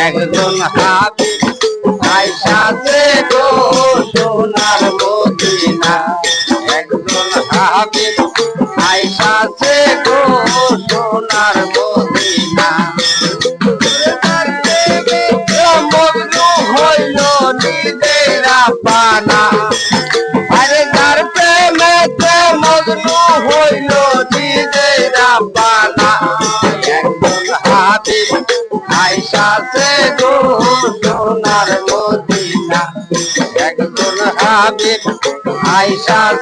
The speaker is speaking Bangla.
একজন হাবিব আইসাছে গো সোনার মদিনা একজন হাবিব আইসাছে গো সোনার মদিনা মজনু হইল নিজের পানা আরে যার প্রেমেতে মজনু হইল নিজের পানা একজন হাবিব আইসাছে গো সোনার মদিনা একজন হাবিব আইসাছে